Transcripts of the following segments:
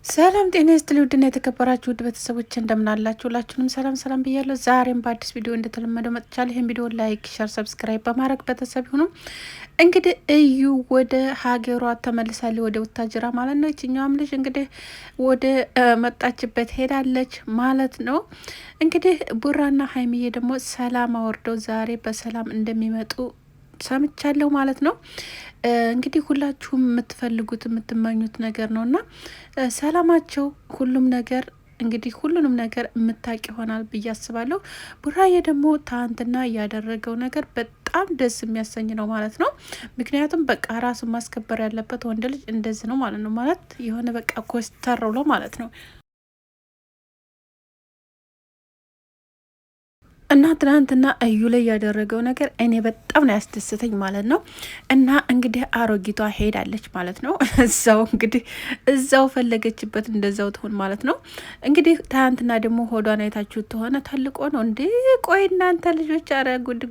ሰላም ጤና ይስጥልኝ ውድና የተከበራችሁ ውድ ቤተሰቦች እንደምን አላችሁ? ሁላችሁንም ሰላም ሰላም ብያለሁ። ዛሬም በአዲስ ቪዲዮ እንደተለመደው መጥቻለሁ። ይህን ቪዲዮ ላይክ፣ ሸር፣ ሰብስክራይብ በማድረግ ቤተሰብ ይሁኑ። እንግዲህ እዩ ወደ ሀገሯ ተመልሳለች፣ ወደ ውታጅራ ማለት ነው። ይችኛዋም ልጅ እንግዲህ ወደ መጣችበት ሄዳለች ማለት ነው። እንግዲህ ቡራና ሀይሚዬ ደግሞ ሰላም አወርደው ዛሬ በሰላም እንደሚመጡ ሰምቻለሁ ማለት ነው። እንግዲህ ሁላችሁም የምትፈልጉት የምትመኙት ነገር ነው እና ሰላማቸው ሁሉም ነገር እንግዲህ ሁሉንም ነገር የምታውቅ ይሆናል ብዬ አስባለሁ። ቡራዬ ደግሞ ትናንትና ያደረገው ነገር በጣም ደስ የሚያሰኝ ነው ማለት ነው። ምክንያቱም በቃ ራሱን ማስከበር ያለበት ወንድ ልጅ እንደዚህ ነው ማለት ነው። ማለት የሆነ በቃ ኮስተር ብሎ ማለት ነው እና ትናንትና እዩ ላይ ያደረገው ነገር እኔ በጣም ነው ያስደስተኝ ማለት ነው። እና እንግዲህ አሮጊቷ ሄዳለች ማለት ነው። እዛው እንግዲህ እዛው ፈለገችበት እንደዛው ትሆን ማለት ነው። እንግዲህ ትናንትና ደግሞ ሆዷን አይታችሁት ተሆነ ተልቆ ነው እንዴ? ቆይ እናንተ ልጆች፣ አረ ጉድ!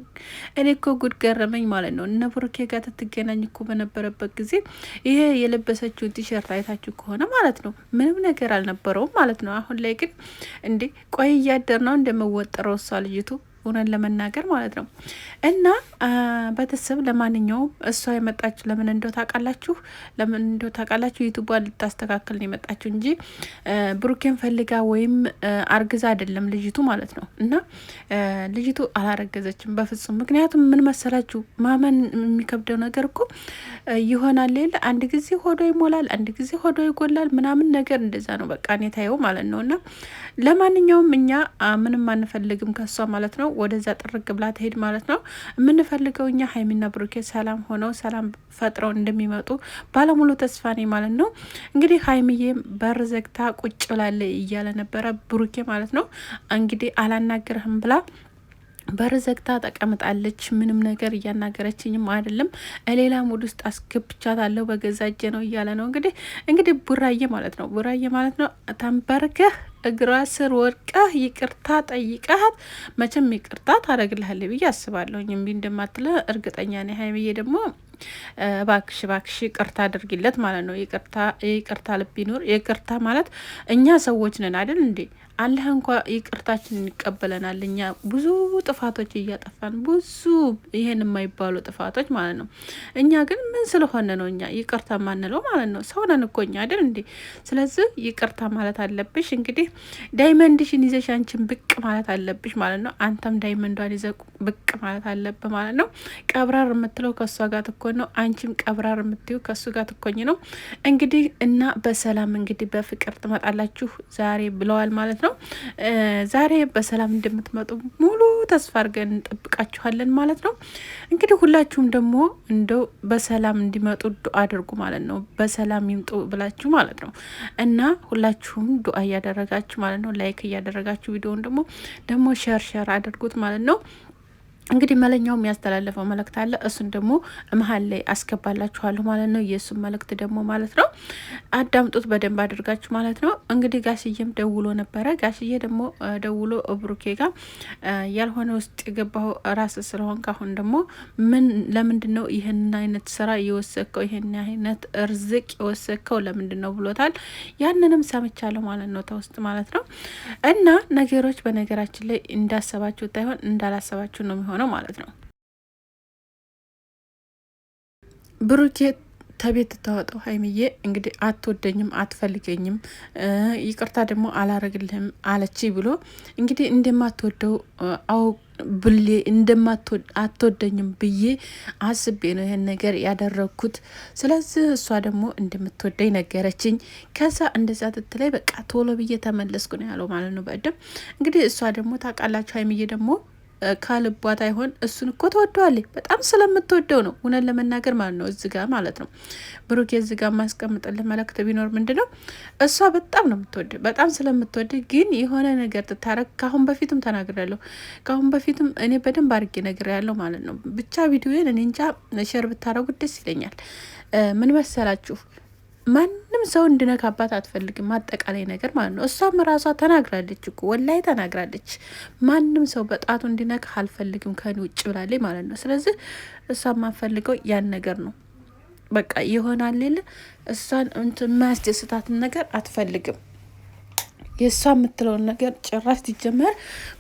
እኔ እኮ ጉድ ገረመኝ ማለት ነው። እነ ብሩኬ ጋር ትገናኝ እኮ በነበረበት ጊዜ ይሄ የለበሰችውን ቲሸርት አይታችሁ ከሆነ ማለት ነው ምንም ነገር አልነበረውም ማለት ነው። አሁን ላይ ግን እንዴ ቆይ እያደር ነው እንደመወጠረው እሷ ልጅቱ እውነን ለመናገር ማለት ነው። እና ቤተሰብ ለማንኛውም እሷ የመጣችሁ ለምን እንደው ታውቃላችሁ? ለምን እንደው ታውቃላችሁ? ዩቱቧን ልታስተካክል ነው የመጣችሁ እንጂ ብሩኬን ፈልጋ ወይም አርግዛ አይደለም ልጅቱ ማለት ነው። እና ልጅቱ አላረገዘችም በፍጹም። ምክንያቱም ምን መሰላችሁ፣ ማመን የሚከብደው ነገር እኮ ይሆናል የለ አንድ ጊዜ ሆዶ ይሞላል፣ አንድ ጊዜ ሆዶ ይጎላል ምናምን ነገር እንደዛ ነው በቃ እኔ ታየው ማለት ነው። እና ለማንኛውም እኛ ምንም አንፈልግም ከሷ ማለት ነው። ወደዛ ጥርግ ብላ ትሄድ ማለት ነው። የምንፈልገው እኛ ሀይሚና ብሩኬ ሰላም ሆነው ሰላም ፈጥረው እንደሚመጡ ባለሙሉ ተስፋ ነኝ ማለት ነው። እንግዲህ ሀይሚዬ በር ዘግታ ቁጭ ብላለ እያለ ነበረ ብሩኬ ማለት ነው። እንግዲህ አላናግርህም ብላ በር ዘግታ ተቀምጣለች። ምንም ነገር እያናገረችኝም አይደለም፣ ሌላ ሙድ ውስጥ አስገብቻታለሁ በገዛ እጄ ነው እያለ ነው። እንግዲህ ቡራዬ ማለት ነው። ቡራዬ ማለት ነው ተንበርከህ እግሯ ስር ወድቀህ ይቅርታ ጠይቀሃት መቼም ይቅርታ ታደርግልሃለች ብዬ አስባለሁ። እምቢ እንደማትለ እርግጠኛ ነኝ። ሀይሚዬ ደግሞ እባክሽ እባክሽ ይቅርታ አድርጊለት ማለት ነው። ይቅርታ ልብ ይኑር። ይቅርታ ማለት እኛ ሰዎች ነን አይደል እንዴ? አላህ እንኳ ይቅርታችንን ይቀበለናል። እኛ ብዙ ጥፋቶች እያጠፋን ብዙ ይሄን የማይባሉ ጥፋቶች ማለት ነው። እኛ ግን ምን ስለሆነ ነው እኛ ይቅርታ ማንለው ማለት ነው? ሰው ነን እኮ እኛ አይደል እንዴ? ስለዚህ ይቅርታ ማለት አለብሽ። እንግዲህ ዳይመንድሽን ይዘሽ አንቺን ብቅ ማለት አለብሽ ማለት ነው። አንተም ዳይመንዷን ይዘ ብቅ ማለት አለብ ማለት ነው። ቀብራር የምትለው ከእሷ ጋር ትኮን ነው። አንቺም ቀብራር የምትዩ ከእሱ ጋር ትኮኝ ነው። እንግዲህ እና በሰላም እንግዲህ በፍቅር ትመጣላችሁ ዛሬ ብለዋል ማለት ነው። ዛሬ በሰላም እንደምትመጡ ሙሉ ተስፋ አድርገን እንጠብቃችኋለን ማለት ነው። እንግዲህ ሁላችሁም ደግሞ እንደው በሰላም እንዲመጡ ዱአ አድርጉ ማለት ነው። በሰላም ይምጡ ብላችሁ ማለት ነው። እና ሁላችሁም ዱአ እያደረጋችሁ ማለት ነው። ላይክ እያደረጋችሁ ቪዲዮውን ደግሞ ሸር አድርጉት ማለት ነው። እንግዲህ መለኛው የሚያስተላለፈው መልእክት አለ። እሱን ደግሞ መሀል ላይ አስገባላችኋለሁ ማለት ነው። የእሱን መልእክት ደግሞ ማለት ነው አዳምጡት በደንብ አድርጋችሁ ማለት ነው። እንግዲህ ጋሽዬም ደውሎ ነበረ። ጋሽዬ ደግሞ ደውሎ ብሩኬ ጋር ያልሆነ ውስጥ የገባው ራስ ስለሆን ካሁን ደግሞ ለምንድን ነው ይህን አይነት ስራ የወሰድከው? ይህን አይነት እርዝቅ የወሰድከው ለምንድን ነው ብሎታል። ያንንም ሰምቻለሁ ማለት ነው ተውስጥ ማለት ነው። እና ነገሮች በነገራችን ላይ እንዳሰባችሁ ታይሆን እንዳላሰባችሁ ነው የሚሆነው ማለት ነው። ብሩኬ ተቤት ታወጣው ሀይሚዬ እንግዲህ አትወደኝም፣ አትፈልገኝም፣ ይቅርታ ደግሞ አላረግልህም አለች ብሎ እንግዲህ እንደማትወደው ብሌ አትወደኝም ብዬ አስቤ ነው ይሄን ነገር ያደረግኩት። ስለዚህ እሷ ደግሞ እንደምትወደኝ ነገረችኝ። ከዛ እንደዛ ትትላይ በቃ ቶሎ ብዬ ተመለስኩ ነው ያለው ማለት ነው። በደም እንግዲህ እሷ ደግሞ ታውቃላችሁ ሀይሚዬ ደግሞ ካልቧት አይሆን እሱን እኮ ተወደዋለች። በጣም ስለምትወደው ነው እውነት ለመናገር ማለት ነው። እዚህ ጋር ማለት ነው ብሩኬ እዚህ ጋር ማስቀምጥልህ መልእክት ቢኖር ምንድን ነው እሷ በጣም ነው የምትወድ፣ በጣም ስለምትወድ ግን የሆነ ነገር ትታረግ። ካሁን በፊትም ተናግሬያለሁ። ካሁን በፊትም እኔ በደንብ አድርጌ ነግሬያለሁ ማለት ነው። ብቻ ቪዲዮን እኔ እንጃ ሸር ብታረጉት ደስ ይለኛል። ምን መሰላችሁ ማንም ሰው እንድነካባት አትፈልግም። አጠቃላይ ነገር ማለት ነው። እሷም ራሷ ተናግራለች እኮ ወላይ ተናግራለች። ማንም ሰው በጣቱ እንዲነካ አልፈልግም ከኔ ውጭ ብላለች ማለት ነው። ስለዚህ እሷ የማፈልገው ያን ነገር ነው። በቃ ይሆናል ሌለ እሷን የማያስደስታትን ነገር አትፈልግም። የእሷ የምትለውን ነገር ጭራሽ ሲጀመር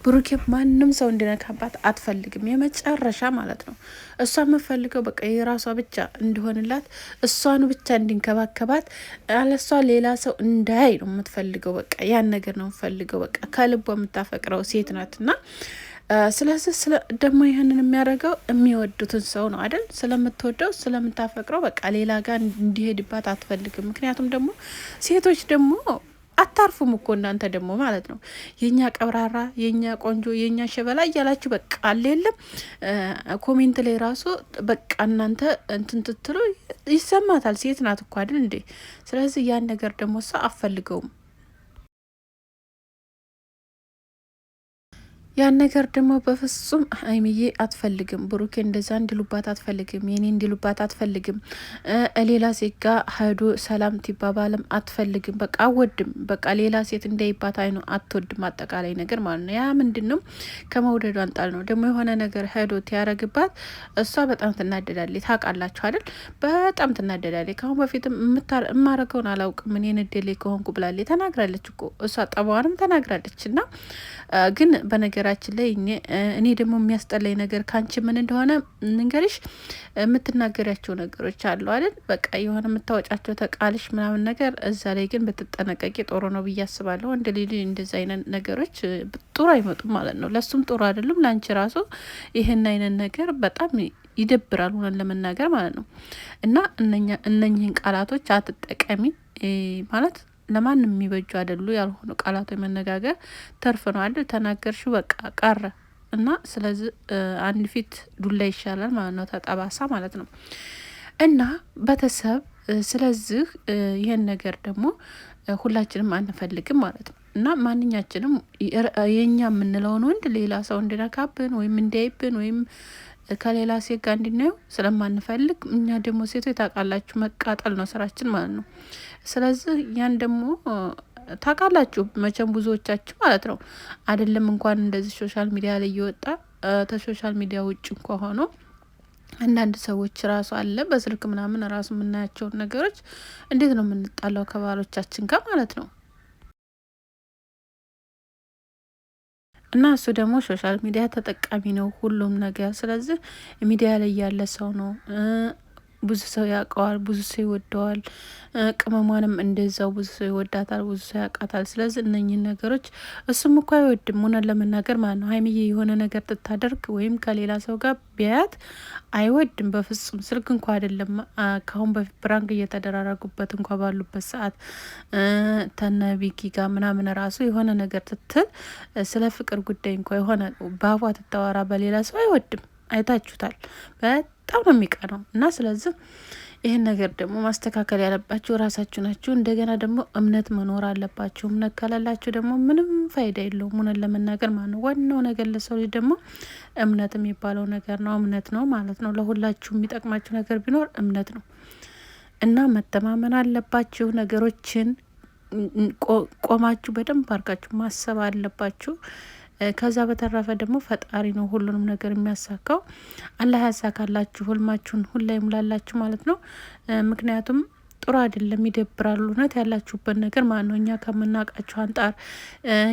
ብሩኬ ማንም ሰው እንዲነካባት አትፈልግም። የመጨረሻ ማለት ነው። እሷ የምትፈልገው በቃ የራሷ ብቻ እንዲሆንላት፣ እሷኑ ብቻ እንዲንከባከባት፣ አለሷ ሌላ ሰው እንዳያይ ነው የምትፈልገው። በቃ ያን ነገር ነው የምትፈልገው። በቃ ከልቧ የምታፈቅረው ሴት ናት እና ስለዚህ ደግሞ ይህንን የሚያደርገው የሚወዱትን ሰው ነው አይደል? ስለምትወደው ስለምታፈቅረው በቃ ሌላ ጋር እንዲሄድባት አትፈልግም። ምክንያቱም ደግሞ ሴቶች ደግሞ አታርፉም እኮ እናንተ ደግሞ ማለት ነው። የኛ ቀብራራ፣ የኛ ቆንጆ፣ የኛ ሸበላ እያላችሁ በቃ አለ የለም ኮሜንት ላይ ራሱ በቃ እናንተ እንትን ትትሉ ይሰማታል። ሴት ናት እኮ አይደል እንዴ? ስለዚህ ያን ነገር ደግሞ እሷ አፈልገውም። ያን ነገር ደግሞ በፍጹም ሀይሚዬ አትፈልግም። ብሩኬ እንደዛ እንዲሉባት አትፈልግም። የኔ እንዲሉባት አትፈልግም። ሌላ ሴት ጋር ሄዶ ሰላም ትባባልም አትፈልግም። በቃ አወድም በቃ ሌላ ሴት እንዳይባት አይኑ አትወድም። አጠቃላይ ነገር ማለት ነው። ያ ምንድን ነው ከመውደዱ አንጣል ነው። ደግሞ የሆነ ነገር ሄዶ ያረግባት እሷ በጣም ትናደዳለች። ታውቃላችሁ አይደል? በጣም ትናደዳለች። ከአሁን በፊትም የማረገውን አላውቅም እኔ ንዴሌ ከሆንኩ ብላለች። ተናግራለች እኮ እሷ ጠባዋንም ተናግራለች። እና ግን በነገራችን ላይ እኔ ደግሞ የሚያስጠላኝ ነገር ካንቺ ምን እንደሆነ ንገሪሽ፣ የምትናገሪያቸው ነገሮች አሉ አይደል? በቃ የሆነ የምታወጫቸው ተቃልሽ ምናምን ነገር፣ እዛ ላይ ግን ብትጠነቀቂ ጥሩ ነው ብዬ አስባለሁ። እንደ ሌሊ እንደዚ አይነት ነገሮች ጥሩ አይመጡም ማለት ነው። ለሱም ጥሩ አይደሉም፣ ለአንቺ ራሱ ይህን አይነት ነገር በጣም ይደብራል ሆነን ለመናገር ማለት ነው። እና እነኝህን ቃላቶች አትጠቀሚ ማለት ለማንም የሚበጁ አይደሉ። ያልሆኑ ቃላቶ መነጋገር ተርፍ ነው አይደል? ተናገርሽ በቃ ቀረ እና ስለዚህ አንድ ፊት ዱላ ይሻላል ማለት ነው፣ ተጠባሳ ማለት ነው። እና ቤተሰብ ስለዚህ ይሄን ነገር ደግሞ ሁላችንም አንፈልግም ማለት ነው። እና ማንኛችንም የኛ የምንለውን ወንድ ሌላ ሰው እንዲነካብን ወይም እንዲያይብን ወይም ከሌላ ሴት ጋር እንዲናየው ስለማንፈልግ እኛ ደግሞ ሴቶች ታውቃላችሁ መቃጠል ነው ስራችን ማለት ነው። ስለዚህ ያን ደግሞ ታውቃላችሁ መቼም ብዙዎቻችሁ ማለት ነው አይደለም እንኳን እንደዚህ ሶሻል ሚዲያ ላይ እየወጣ ከሶሻል ሚዲያ ውጭ እንኳ ሆኖ አንዳንድ ሰዎች ራሱ አለ በስልክ ምናምን ራሱ የምናያቸውን ነገሮች እንዴት ነው የምንጣላው ከባሎቻችን ጋር ማለት ነው። እና እሱ ደግሞ ሶሻል ሚዲያ ተጠቃሚ ነው ሁሉም ነገር። ስለዚህ ሚዲያ ላይ ያለ ሰው ነው፣ ብዙ ሰው ያውቀዋል፣ ብዙ ሰው ይወደዋል። ቅመሟንም እንደዛው ብዙ ሰው ይወዳታል፣ ብዙ ሰው ያውቃታል። ስለዚህ እነኝህን ነገሮች እሱም እኮ አይወድም ሆነን ለመናገር ማለት ነው። ሀይሚዬ የሆነ ነገር ትታደርግ ወይም ከሌላ ሰው ጋር ቢያያት አይወድም በፍጹም። ስልክ እንኳ አይደለም ከአሁን በፊት ብራንክ እየተደራረጉበት እንኳ ባሉበት ሰዓት ተነ ቢኪ ጋር ምናምን ራሱ የሆነ ነገር ትትል ስለ ፍቅር ጉዳይ እንኳ የሆነ ባቧ ትታወራ በሌላ ሰው አይወድም። አይታችሁታል። በጣም ነው የሚቀነው። እና ስለዚህ ይህን ነገር ደግሞ ማስተካከል ያለባችሁ ራሳችሁ ናችሁ። እንደገና ደግሞ እምነት መኖር አለባችሁ። እምነት ካላላችሁ ደግሞ ምንም ፋይዳ የለውም ሆነን ለመናገር ማለት ነው። ዋናው ነገር ለሰው ልጅ ደግሞ እምነት የሚባለው ነገር ነው። እምነት ነው ማለት ነው። ለሁላችሁ የሚጠቅማችሁ ነገር ቢኖር እምነት ነው። እና መተማመን አለባችሁ። ነገሮችን ቆማችሁ በደንብ አድርጋችሁ ማሰብ አለባችሁ። ከዛ በተረፈ ደግሞ ፈጣሪ ነው ሁሉንም ነገር የሚያሳካው። አላህ ያሳካላችሁ፣ ህልማችሁን ሁላ ይሙላላችሁ ማለት ነው። ምክንያቱም ጥሩ አይደለም፣ ይደብራል። እውነት ያላችሁበት ነገር ማለት ነው። እኛ ከምናውቃችሁ አንጣር፣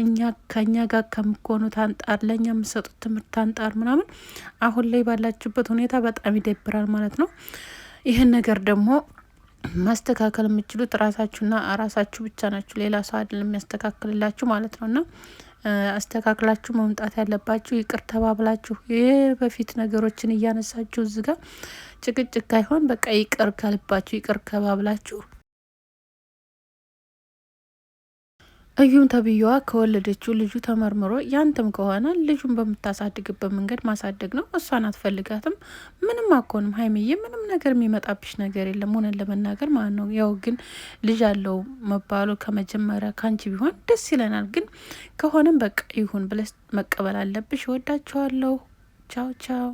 እኛ ከኛ ጋር ከምኮኑት አንጣር፣ ለእኛ የምሰጡት ትምህርት አንጣር ምናምን አሁን ላይ ባላችሁበት ሁኔታ በጣም ይደብራል ማለት ነው። ይህን ነገር ደግሞ ማስተካከል የምችሉት ራሳችሁና ራሳችሁ ብቻ ናችሁ። ሌላ ሰው አይደለም የሚያስተካክልላችሁ ማለት ነውና አስተካክላችሁ መምጣት ያለባችሁ ይቅር ተባብላችሁ ይህ በፊት ነገሮችን እያነሳችሁ እዚህ ጋር ጭቅጭቅ አይሆን በቃ ይቅር ከልባችሁ ይቅር ከባብላችሁ እዩም ተብዬዋ ከወለደችው ልጁ ተመርምሮ ያንተም ከሆነ ልጁን በምታሳድግበት መንገድ ማሳደግ ነው። እሷን አትፈልጋትም። ምንም አኮንም ሀይሚዬ ምንም ነገር የሚመጣብሽ ነገር የለም ሆነን ለመናገር ማለት ነው። ያው ግን ልጅ አለው መባሉ ከመጀመሪያ ካንቺ ቢሆን ደስ ይለናል። ግን ከሆነም በቃ ይሁን ብለሽ መቀበል አለብሽ። ወዳችኋለሁ። ቻው ቻው።